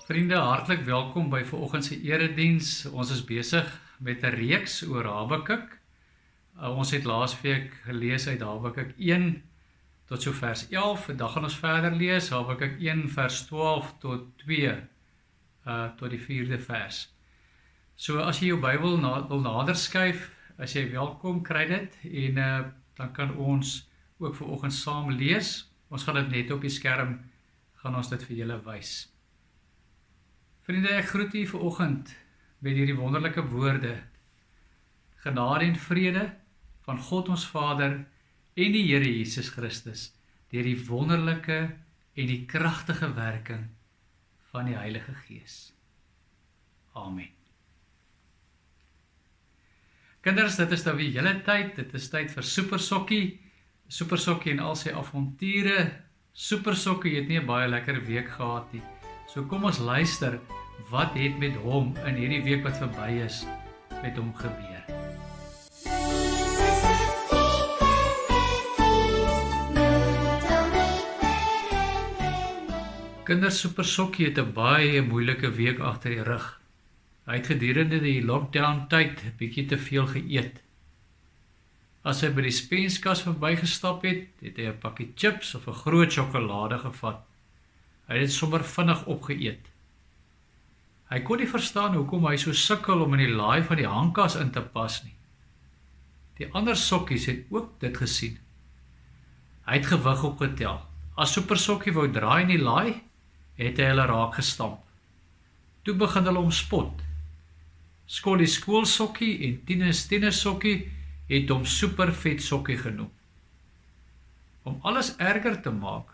Vriende, hartlik welkom by vanoggend se erediens. Ons is besig met 'n reeks oor Habakuk. Ons het laasweek gelees uit Habakuk 1 tot so vers 11. Vandag gaan ons verder lees, Habakuk 1 vers 12 tot 2, tot die 4de vers. So as jy jou Bybel wil nader skuif, as jy welkom, kry dit, en dan kan ons ook vanoggend saam lees. Ons gaan dit net op die skerm, gaan ons dit vir julle wys. Vriende, ek groet u vanoggend met hierdie wonderlike woorde. Genade en vrede van God ons Vader en die Here Jesus Christus, deur die wonderlike en die kragtige werking van die Heilige Gees. Amen. Kinders, dit is nou weer julle tyd, dit is tyd vir Super Sokkie en al sy avonture. Super Sokkie het nie 'n baie lekker week gehad nie. So kom ons luister, wat het met hom in hierdie week wat verby is, met hom gebeur. Kinders, Super Sokkie het 'n baie moeilike week agter die rug. Hy het gedurende die lockdown tyd 'n bietjie te veel geëet. As hy by die spenskas verbygestap het, het hy 'n pakkie chips of 'n groot sjokolade gevat. Hy het dit sommer vinnig opgeëet. Hy kon nie verstaan hoekom hy so sukkel om in die laai van die hangkas in te pas nie. Die ander sokkies het ook dit gesien. Hy het gewig opgetel. As Super Sokkie wou draai in die laai, het hy hulle raak gestamp. Toe begin hulle hom spot. Skollie skoolsokkie en tienersokkie het hom Super Vet Sokkie genoem. Om alles erger te maak,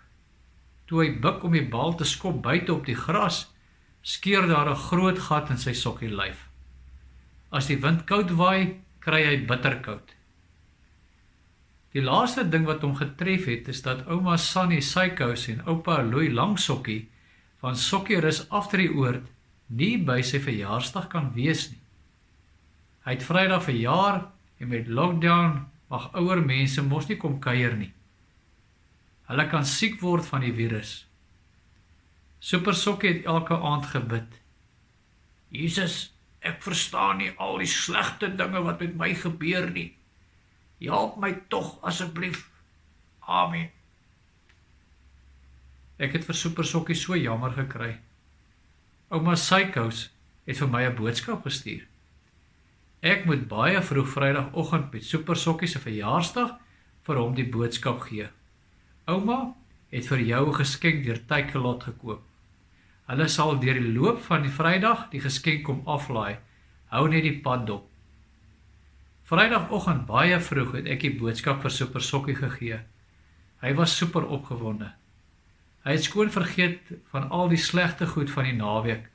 toe hy buk om die bal te skop buite op die gras, skeur daar 'n groot gat in sy sokkielyf. As die wind koud waai, kry hy bitterkoud. Die laaste ding wat hom getref het, is dat ouma Sannie Sykous en oupa Louis Langsokkie van Sokkierus Afdrieoord nie by sy verjaarsdag kan wees nie. Hy het Vrydag verjaar en met lockdown mag ouer mense mos nie kom kuier nie. Hulle kan siek word van die virus. Super Sokkie het elke aand gebid. Jesus, ek verstaan nie al die slegte dinge wat met my gebeur nie. Help my tog asseblief. Amen. Ek het vir Super Sokkie so jammer gekry. Ouma Sykous het vir my 'n boodskap gestuur. Ek moet baie vroeg Vrydagoggend met Super Sokkie se verjaarsdag vir hom die boodskap gee. Ouma het vir jou 'n geskenk deur Takealot gekoop. Hulle sal deur die loop van die Vrydag die geskenk kom aflaai. Hou net die pad dop. Vrydagoggend baie vroeg het ek die boodskap vir Super Sokkie gegee. Hy was super opgewonde. Hy het skoon vergeet van al die slegte goed van die naweek.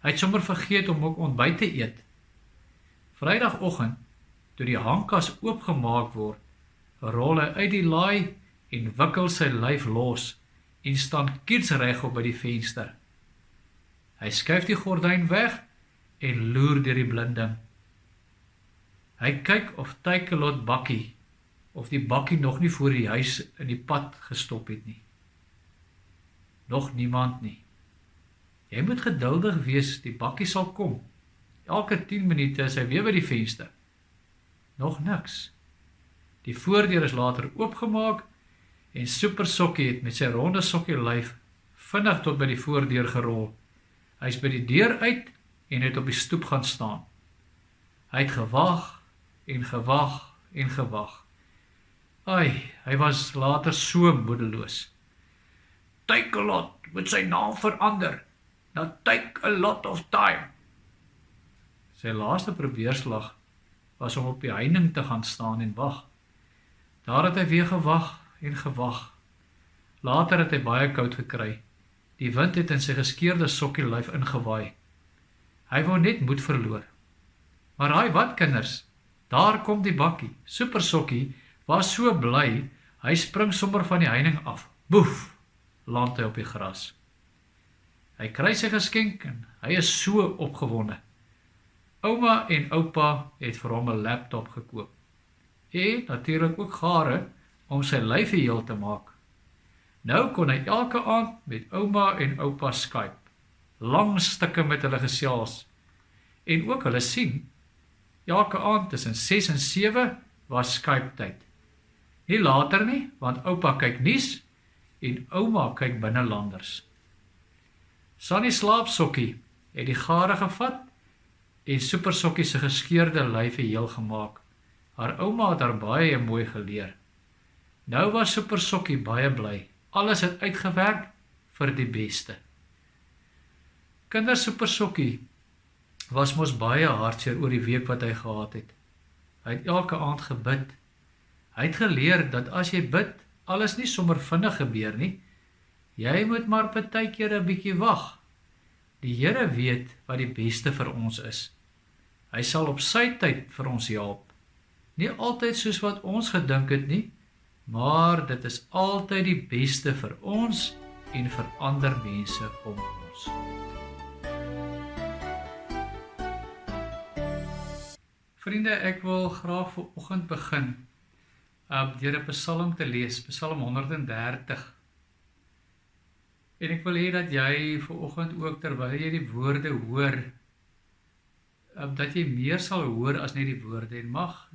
Hy het sommer vergeet om ook ontbyt te eet. Vrydagoggend, toe die hangkas oopgemaak word, rol hy uit die laai en wikkel sy lyf los en staan kietsreg op by die venster. Hy skuif die gordyn weg en loer deur die blinding. Hy kyk of Takealot bakkie, of die bakkie nog nie voor die huis in die pad gestop het nie. Nog niemand nie. Jy moet geduldig wees, die bakkie sal kom. Elke 10 minute is hy weer by die venster. Nog niks. Die voordeur is later oopgemaak en Super Sokkie het met sy ronde sokkielyf vinnig tot by die voordeur gerol. Hy is by die deur uit en het op die stoep gaan staan. Hy het gewag en gewag en gewag. Ai, hy was later so moedeloos. Takealot moet sy naam verander. Na take a lot of time. Sy laaste probeerslag was om op die heining te gaan staan en wag. Daar het hy weer gewag en gewag. Later het hy baie koud gekry. Die wind het in sy geskeurde sokkielyf ingewaai. Hy wou net moed verloor. Maar raai wat, kinders? Daar kom die bakkie. Super Sokkie was so bly, hy spring sommer van die heining af. Boef, land hy op die gras. Hy kry sy geskenk en hy is so opgewonde. Ouma en oupa het vir hom 'n laptop gekoop. En natuurlik ook gare om sy lyfie heel te maak. Nou kon hy elke aand met ouma en oupa Skype. lang stukke met hulle gesels. En ook hulle sien, elke aand tussen 6 en 7 was Skype tyd. Nie later nie, want oupa kyk nuus en ouma kyk binnelanders. Sunny slaapsokkie het die gare gevat en Supersokkie se geskeurde lyfie heel gemaak. Haar ouma het haar baie mooi geleer. Nou was Supersokkie baie bly. Alles het uitgewerk vir die beste. Kinders Supersokkie was mos baie hartseer oor die week wat hy gehad het. Hy het elke aand gebid. Hy het geleer dat as jy bid, alles nie sommer vinnig gebeur nie. Jy moet maar partykeer 'n bietjie wag. Die Here weet wat die beste vir ons is. Hy sal op sy tyd vir ons help. Nie altyd soos wat ons gedink het nie, maar dit is altyd die beste vir ons en vir ander mense om ons. Vriende, ek wil graag vanoggend begin deur 'n psalm te lees, Psalm 130. En ek wil hê dat jy vanoggend ook, terwyl jy die woorde hoor, dat jy meer sal hoor as net die woorde, en mag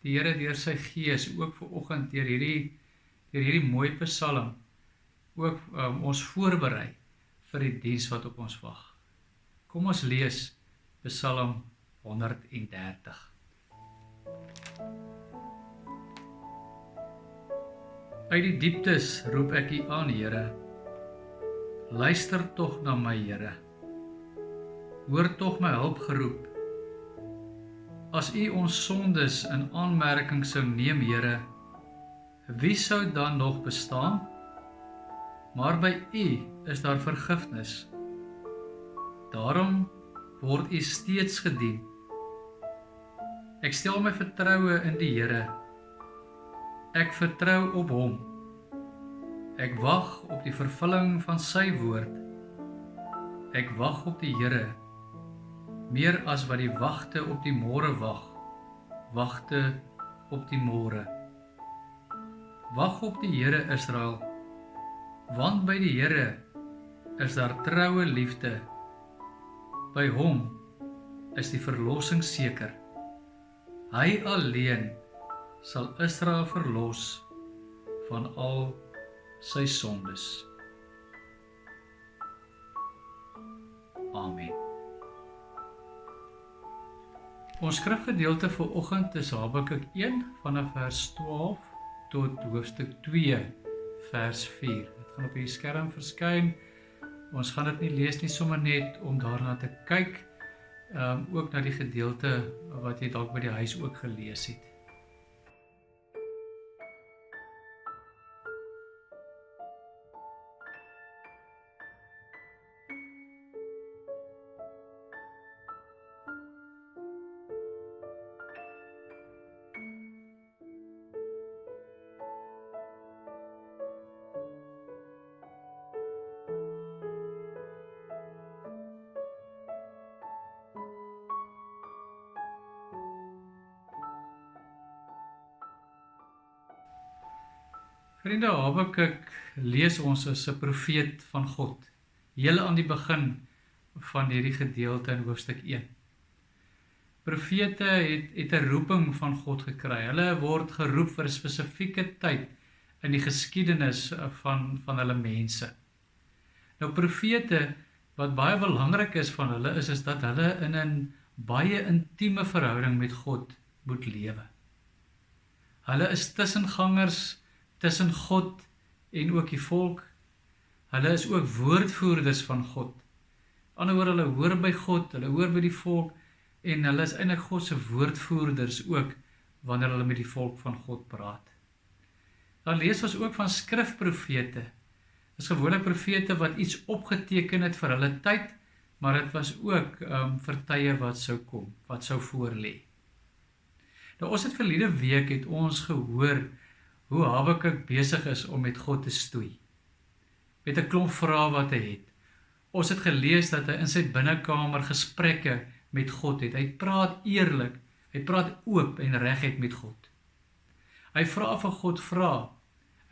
die Here deur sy Gees ook vanoggend deur hierdie mooi psalm ook ons voorberei vir die diens wat op ons wag. Kom ons lees Psalm 130. Uit die dieptes roep ek U aan, Here. Luister tog na my, Here. Hoor tog my hulpgeroep. As U ons sondes in aanmerking sou neem, Here, wie sou dan nog bestaan? Maar by U is daar vergifnis. Daarom word U steeds gedien. Ek stel my vertroue in die Here. Ek vertrou op Hom. Ek wag op die vervulling van sy woord. Ek wag op die Here, meer as wat die wagte op die môre wagte op die môre. Wag op die Here, Israel, want by die Here is daar troue liefde. By Hom is die verlossing seker. Hy alleen sal Israel verlos van al sy sondes. Amen. Ons skrifgedeelte vir oggend is Habakuk 1 vanaf vers 12 tot hoofstuk 2 vers 4. Dit gaan op die skerm verskyn. Ons gaan dit nie lees nie, sommer net om daarna te kyk, ook na die gedeelte wat jy dalk by die huis ook gelees het. Vriende, Habakuk lees ons as 'n profeet van God, heel aan die begin van hierdie gedeelte in hoofstuk 1. Profete het 'n roeping van God gekry. Hulle word geroep vir 'n spesifieke tyd in die geskiedenis van hulle mense. Nou profete, wat baie belangrik is van hulle, is dat hulle in 'n baie intieme verhouding met God moet lewe. Hulle is tussengangers tussen God en ook die volk. Hulle is ook woordvoerders van God. Anderswoorde, hulle hoor by God, hulle hoor by die volk, en hulle is eintlik God se woordvoerders ook, wanneer hulle met die volk van God praat. Dan lees ons ook van skrifprofete. Dit is gewoonlik profete wat iets opgeteken het vir hulle tyd, maar dit was ook vir tye wat sou kom, wat sou voorlê. Nou ons het verlede week het ons gehoor hoe Habakuk besig is om met God te stoei, met 'n klomp vrae wat hy het. Ons het gelees dat hy in sy binnekamer gesprekke met God het. Hy praat eerlik, hy praat oop en reguit met God. Hy vra vir God vrae.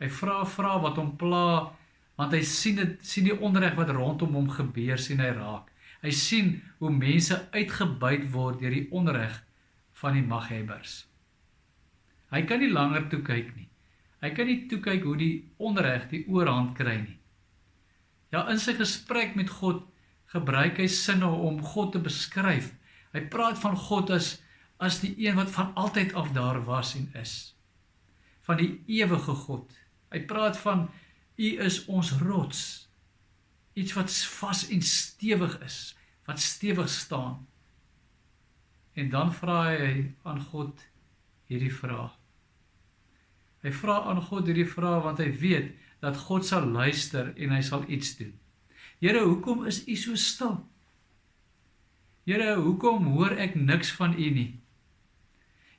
Hy vra wat hom pla Want hy sien die onreg wat rondom hom gebeur, sien hy raak. Hy sien hoe mense uitgebuit word deur die onreg van die maghebbers. Hy kan nie langer toe kyk nie. Hy kan nie toe kyk hoe die onreg die oorhand kry nie. Ja, in sy gesprek met God gebruik hy sinne om God te beskryf. Hy praat van God as die een wat van altyd af daar was en is. Van die ewige God. Hy praat van, U is ons rots. Iets wat vas en stewig is, wat stewig staan. En dan vra hy aan God hierdie vraag. Hy vra aan God hierdie vraag want hy weet dat God sal luister en hy sal iets doen. Here, hoekom is U so stil? Here, hoekom hoor ek niks van U nie?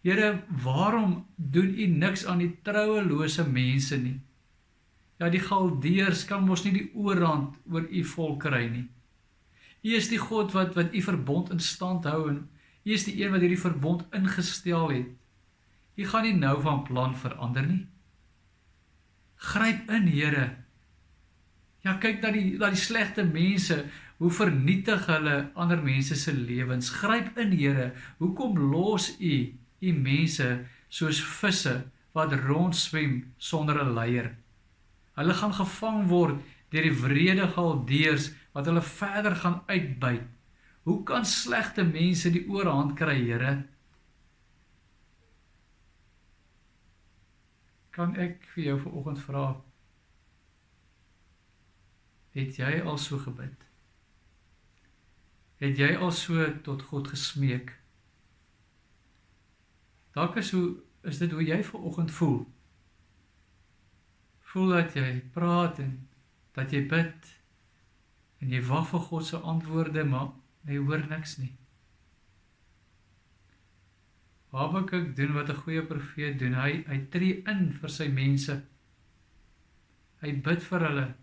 Here, waarom doen U niks aan die trouelose mense nie? Ja, die Galdeërs kan mos nie die oorhand oor U volk kry nie. U is die God wat U verbond in stand hou en U is die een wat hierdie verbond ingestel het. U gaan nie nou van plan verander nie. Gryp in, Here. Ja, kyk na die slegte mense, hoe vernietig hulle ander mense se lewens. Gryp in, Here. Hoekom los U mense soos visse wat rondswem sonder 'n leier? Hulle gaan gevang word deur die wrede Galdeërs wat hulle verder gaan uitbuit. Hoe kan slegte mense die oorhand kry, Here? Kan ek vir jou vanoggend vra, het jy al so gebid? Het jy al so tot God gesmeek? Dalk is dit hoe jy vanoggend voel. Voel dat jy praat en dat jy bid en jy wag vir God se antwoorde, maar jy hoor niks nie. Habakuk doen wat 'n goeie profeet doen. Hy tree in vir sy mense. Hy bid vir hulle.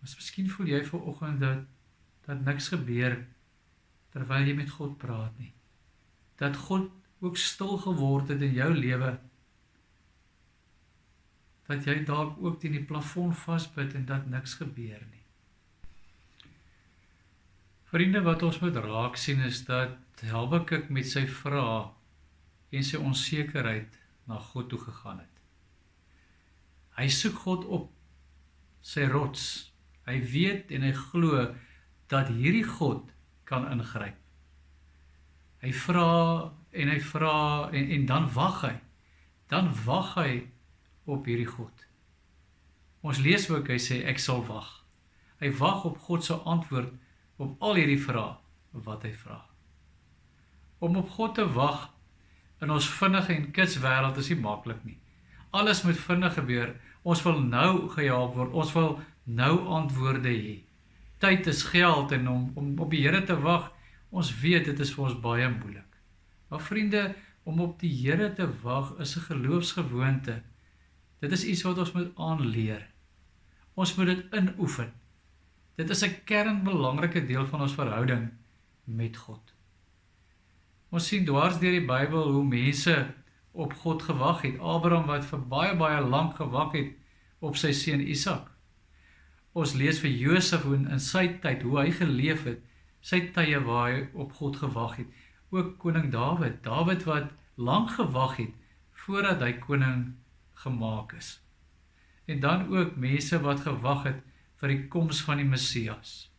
Miskien voel jy vanoggend dat niks gebeur terwyl jy met God praat nie. Dat God ook stil geword het in jou lewe. Dat jy dalk ook teen die plafon vasbid en dat niks gebeur nie. Vriende, wat ons moet raak sien is dat Habakuk met sy vrae en sy onsekerheid na God toe gegaan het. Hy soek God op sy rots. Hy weet en hy glo dat hierdie God kan ingryp. Hy vra en dan wag hy. Dan wag hy op hierdie God. Ons lees ook, hy sê, ek sal wag. Hy wag op God se antwoord op al hierdie vrae wat hy vra. Om op God te wag in ons vinnige en kits wêreld is nie maklik nie. Alles moet vinnig gebeur. Ons wil nou gehelp word. Ons wil nou antwoorde hê. Tyd is geld en om op die Here te wag, ons weet dit is vir ons baie moeilik. Maar vriende, om op die Here te wag is 'n geloofsgewoonte. Dit is iets wat ons moet aanleer. Ons moet dit inoefen. Dit is 'n kernbelangrike deel van ons verhouding met God. Ons sien dwars deur die Bybel hoe mense op God gewag het. Abraham wat vir baie lank gewag het op sy seun Isak. Ons lees vir Josef in sy tyd, hoe hy geleef het, sy tye waar hy op God gewag het. Ook koning Dawid wat lank gewag het voordat hy koning gemaak is. En dan ook mense wat gewag het vir die koms van die Messias.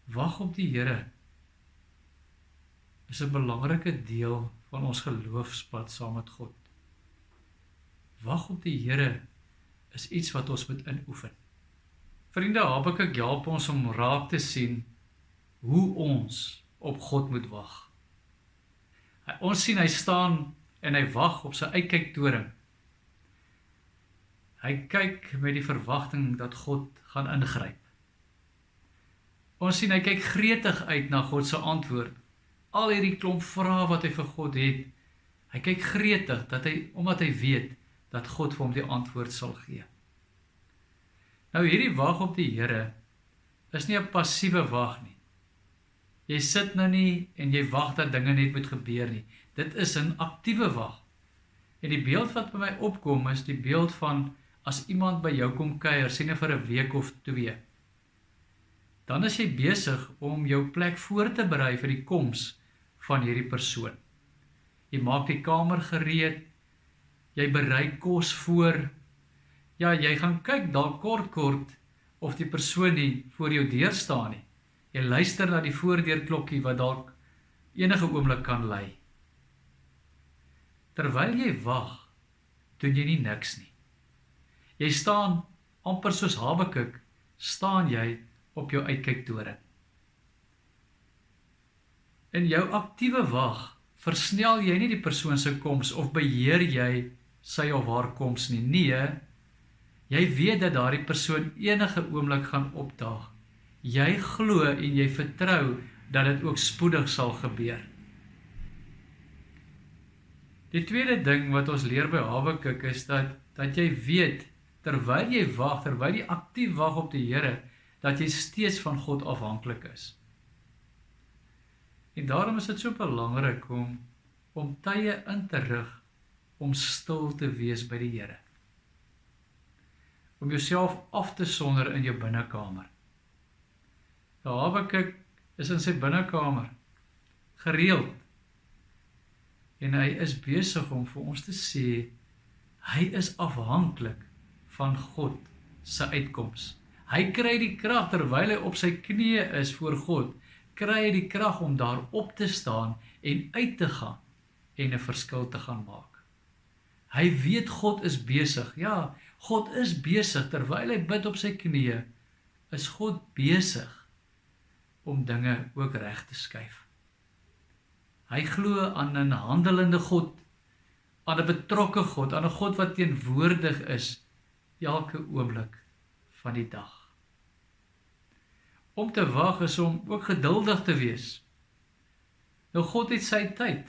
Wag op die Here is 'n belangrike deel van ons geloofspad saam met God. Wag op die Here is iets wat ons moet inoefen. Vriende, Habakuk help ons om raak te sien hoe ons op God moet wag. Ons sien hy staan en hy wag op sy uitkyktoring. Hy kyk met die verwagting dat God gaan ingryp. Ons sien hy kyk gretig uit na God se antwoord. Al hierdie klomp vrae wat hy vir God het, hy kyk gretig omdat hy weet dat God vir hom die antwoord sal gee. Nou hierdie wag op die Here is nie 'n passiewe wag nie. Jy sit nou nie en jy wag dat dinge net moet gebeur nie. Dit is 'n aktiewe wag. En die beeld wat by my opkom is die beeld van as iemand by jou kom kuier, sê net vir 'n week of 2. Dan is jy besig om jou plek voor te berei vir die koms van hierdie persoon. Jy maak die kamer gereed, jy berei kos voor, ja, jy gaan kyk dalk kort of die persoon nie voor jou deur staan nie. Jy luister na die voordeurklokkie wat dalk enige oomblik kan lui. Terwyl jy wag, doen jy nie niks nie. Jy staan amper soos Habakuk, staan jy op jou uitkyktoring. In jou aktiewe wag, versnel jy nie die persoon se koms of beheer jy sy of haar koms nie. Nee, jy weet dat daardie persoon enige oomblik gaan opdaag. Jy glo en jy vertrou dat dit ook spoedig sal gebeur. Die tweede ding wat ons leer by Habakuk is dat jy weet, terwyl jy wag, terwyl jy aktief wag op die Here, dat jy steeds van God afhanklik is. En daarom is dit so belangrik om tye in te rig, om stil te wees by die Here. Om jouself af te sonder in jou binnekamer. Habakuk is in sy binnekamer, gereeld. En hy is besig om vir ons te sê, hy is afhanklik van God se uitkoms. Hy kry die krag terwyl hy op sy knieë is voor God, kry hy die krag om daar op te staan en uit te gaan en 'n verskil te gaan maak. Hy weet God is besig. Ja, God is besig terwyl hy bid op sy knieë, is God besig om dinge ook reg te skuif. Hy glo aan 'n handelende God, aan 'n betrokke God, aan 'n God wat teenwoordig is elke oomblik van die dag. Om te wag is om ook geduldig te wees. Nou God het sy tyd.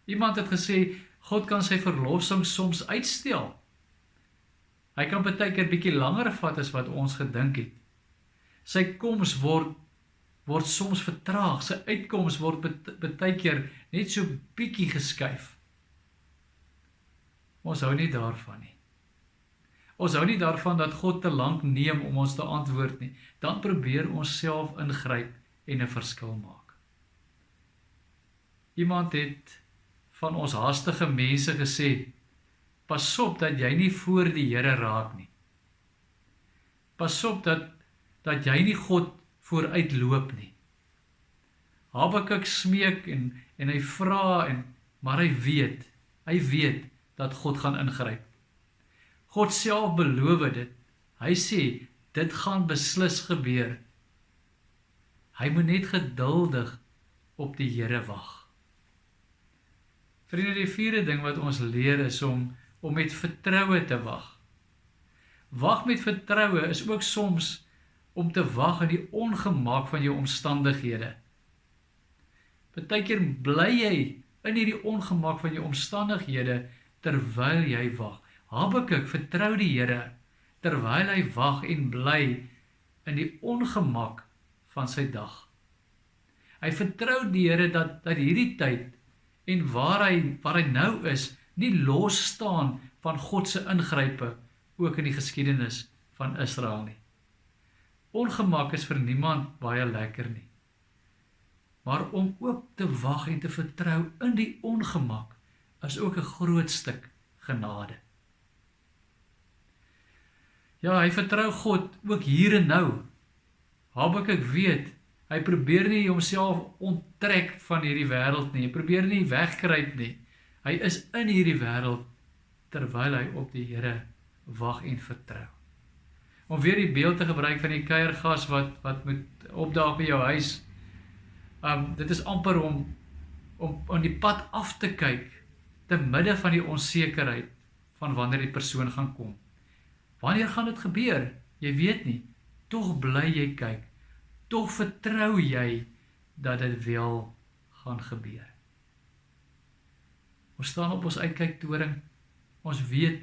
Iemand het gesê, God kan sy verlossing soms uitstel. Hy kan baie keer bietjie langer vat as wat ons gedink het. Sy koms word soms vertraag, sy uitkoms word baie keer net so bietjie geskuif. Ons hou nie daarvan nie. Ons hou nie daarvan dat God te lank neem om ons te antwoord nie. Dan probeer ons self ingryp en 'n verskil maak. Iemand het van ons haastige mense gesê, pas op dat jy nie voor die Here raak nie. Pas op dat jy nie God vooruitloop nie. Habakuk smeek en hy vra, maar hy weet dat God gaan ingryp. God self beloof dit. Hy sê, dit gaan beslis gebeur. Hy moet net geduldig op die Here wag. Vriende, die vierde ding wat ons leer is om met vertroue te wag. Wag met vertroue is ook soms om te wag in die ongemak van jou omstandighede. Partykeer bly jy in hierdie ongemak van jou omstandighede terwyl jy wag. Habakuk vertrou die Here terwyl hy wag en bly in die ongemak van sy dag. Hy vertrou die Here dat hierdie tyd en waar hy nou is, nie los staan van God se ingrype ook in die geskiedenis van Israel nie. Ongemak is vir niemand baie lekker nie. Maar om ook te wag en te vertrou in die ongemak is ook 'n groot stuk genade. Ja, hy vertrou God ook hier en nou. Habakuk weet, hy probeer nie homself onttrek van hierdie wêreld nie, hy probeer nie wegkruip nie. Hy is in hierdie wêreld terwyl hy op die Here wag en vertrou. Om weer die beeld te gebruik van die kuiergas wat moet opdaag by jou huis. Dit is amper om die pad af te kyk te midde van die onsekerheid van wanneer die persoon gaan kom. Wanneer gaan dit gebeur? Jy weet nie. Tog bly jy kyk. Tog vertrou jy dat dit wel gaan gebeur. Ons staan op ons uitkyktoring. Ons weet,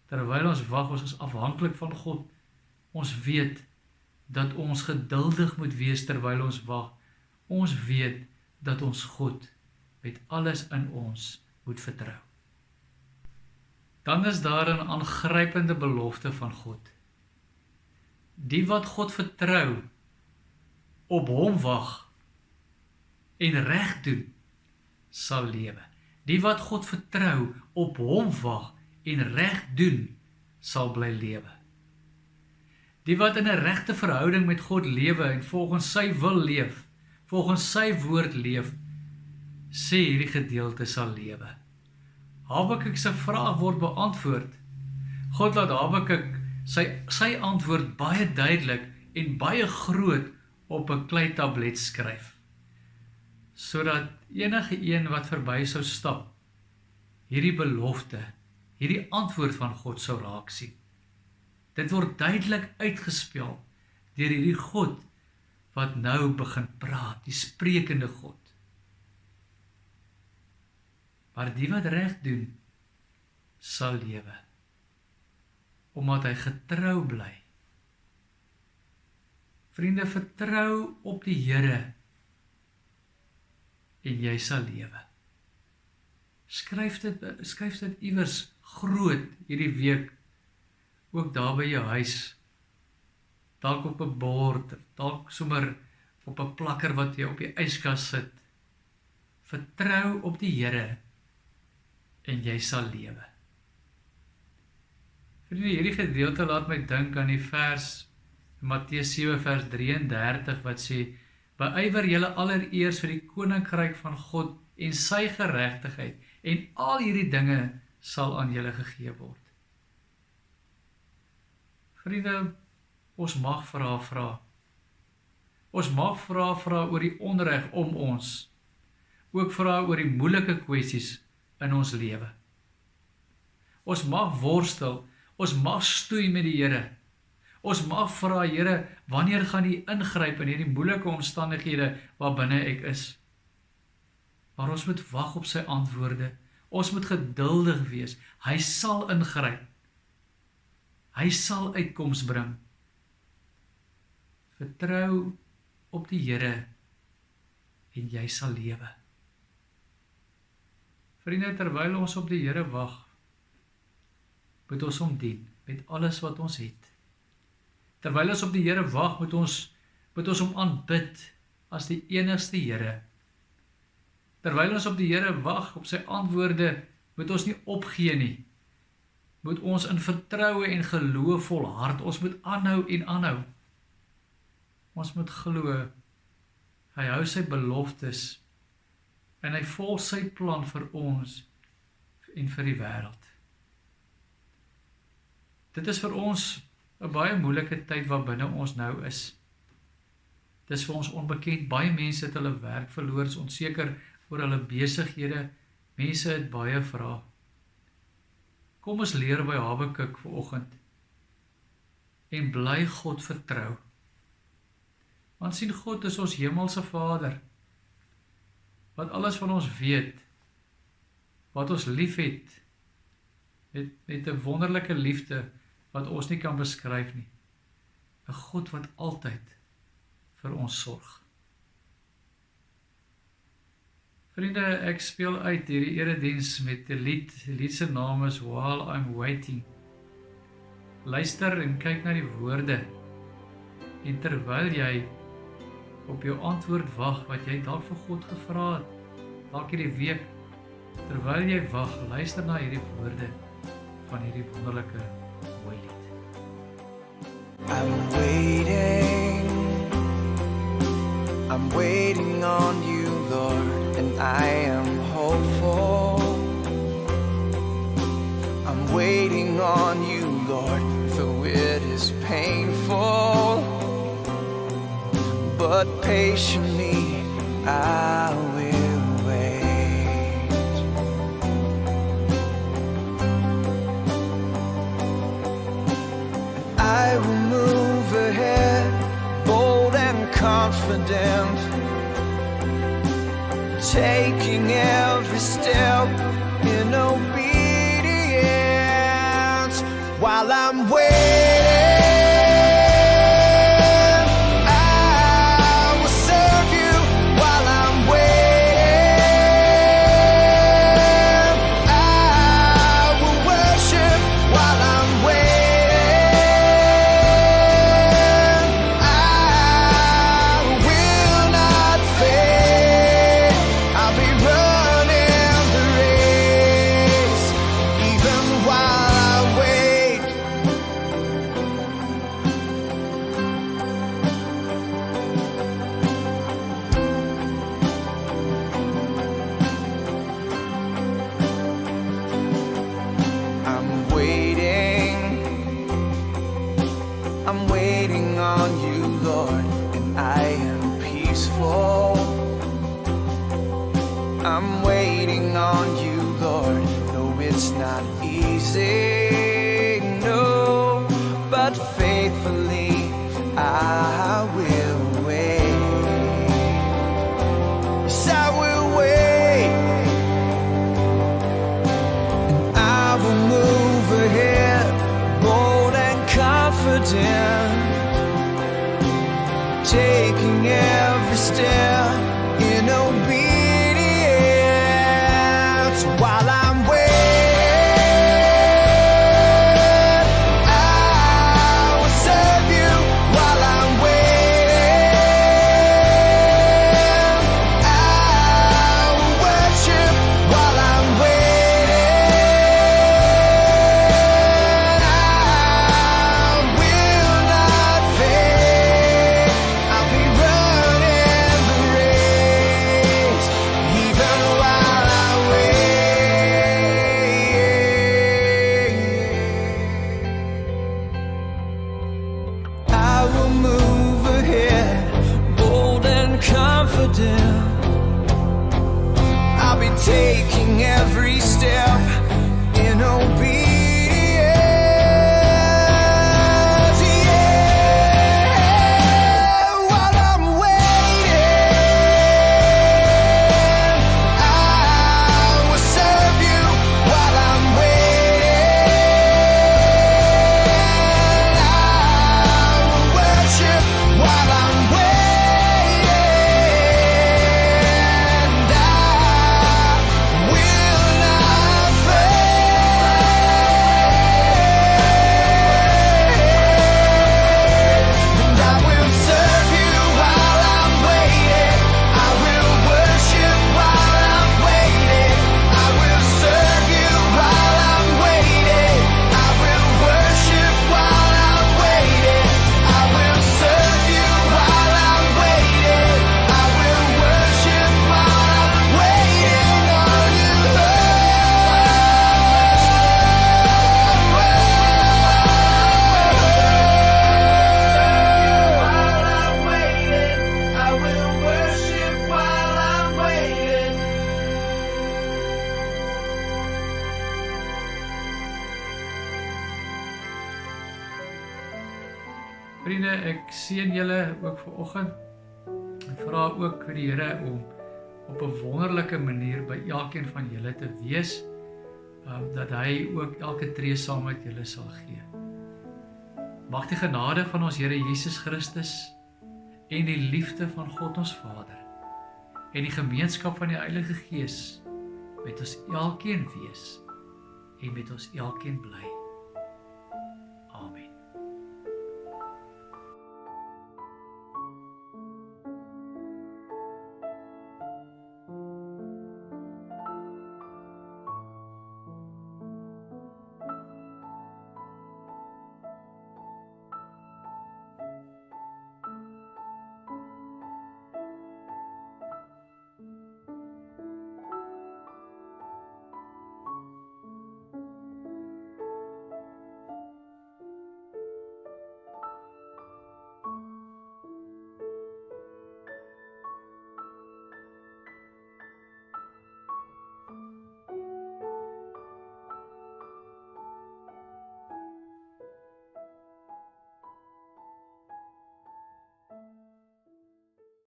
terwyl ons wag, ons is afhanklik van God. Ons weet dat ons geduldig moet wees terwyl ons wag. Ons weet dat ons God met alles in ons moet vertrou. dan is daar 'n aangrypende belofte van God. Die wat God vertrou, op hom wag en reg doen, sal lewe. Die wat God vertrou, op hom wag en reg doen, sal bly lewe. Die wat in 'n regte verhouding met God lewe en volgens sy wil leef, volgens sy woord leef, sê hierdie gedeelte sal lewe. Habakuk se vraag word beantwoord. God laat Habakuk sy antwoord baie duidelik en baie groot op 'n klei tablet skryf, sodat enige een wat verby sou stap, hierdie belofte, hierdie antwoord van God sou raak sien. Dit word duidelik uitgespel deur hierdie God wat nou begin praat, die sprekende God. Maar die wat reg doen, sal lewe, omdat hy getrou bly. Vriende, vertrou op die Here en jy sal lewe. Skryf dit iewers groot hierdie week, ook daar by jou huis, dalk op 'n bord, dalk sommer op 'n plakker wat jy op die yskas sit. Vertrou op die Here en jy sal lewe. Vriende, hierdie gedeelte laat my dink aan die vers Matteus 7 vers 33 wat sê: "Beywer julle allereers vir die koninkryk van God en sy geregtigheid, en al hierdie dinge sal aan julle gegee word." Vriende, ons mag vra. Ons mag vra oor die onreg om ons, ook vra oor die moeilike kwessies in ons lewe. Ons mag worstel, ons mag stoei met die Here. Ons mag vra, Here, wanneer gaan U ingryp in hierdie moeilike omstandighede waarbinne ek is? Maar ons moet wag op sy antwoorde. Ons moet geduldig wees. Hy sal ingryp. Hy sal uitkoms bring. Vertrou op die Here en jy sal lewe. Vriende, terwyl ons op die Here wag, moet ons hom dien met alles wat ons het. Terwyl ons op die Here wag, moet ons hom aanbid as die enigste Here. Terwyl ons op die Here wag, op sy antwoorde, moet ons nie opgee nie. Moet ons in vertroue en geloof volhard. Ons moet aanhou en aanhou. Ons moet glo, hy hou sy beloftes en hy volg sy plan vir ons en vir die wêreld. Dit is vir ons 'n baie moeilike tyd waarbinne ons nou is. Dit is vir ons onbekend. Baie mense het hulle werk verloor, is onseker oor hulle besighede. Mense het baie vrae. Kom ons leer by Habakuk vanoggend en bly God vertrou. Want sien, God is ons hemelse Vader, wat alles van ons weet, wat ons lief het, met 'n wonderlike liefde, wat ons nie kan beskryf nie. 'n God wat altyd vir ons sorg. Vriende, ek speel uit hierdie erediens met 'n lied. Die lied se naam is While I'm Waiting. Luister en kyk na die woorde. En terwyl jy op jou antwoord wag wat jy dalk vir God gevra het, dalk hierdie week, terwyl jy wag, luister na hierdie woorde van hierdie wonderlike mooi lied. I'm waiting on you, Lord, and I am hopeful. I'm waiting on you, Lord, though it is painful, but patiently I will wait. And I will move ahead, bold and confident, taking every step in obedience while I'm waiting. I will serve you while I'm waiting. I will worship taking every step in obedience while I'm waiting. I will serve you while I'm waiting. I will worship while I'm waiting. I will not faint. I'll be running the race even while I wait. I will move ahead, bold and confident. I'll be taking every step in obedience. Yeah, while I'm waiting, I will serve you while I'm waiting. I will worship while I'm waiting. And I will not faint. And I will serve you while I'm waiting. I will worship while I'm waiting. I will serve you while I'm waiting. I will worship while I'm waiting. I will serve you while I'm waiting. I will worship while I'm waiting on you, while I'm waiting. I will worship while I'm waiting. Vriende, ek seën julle ook vir oggend en vra ook vir die Here om op 'n wonderlike manier by elkeen van julle te wees, dat hy ook elke tree saam met julle sal gee. Mag die genade van ons Here Jesus Christus en die liefde van God ons Vader en die gemeenskap van die Heilige Gees met ons elkeen wees en met ons elkeen bly.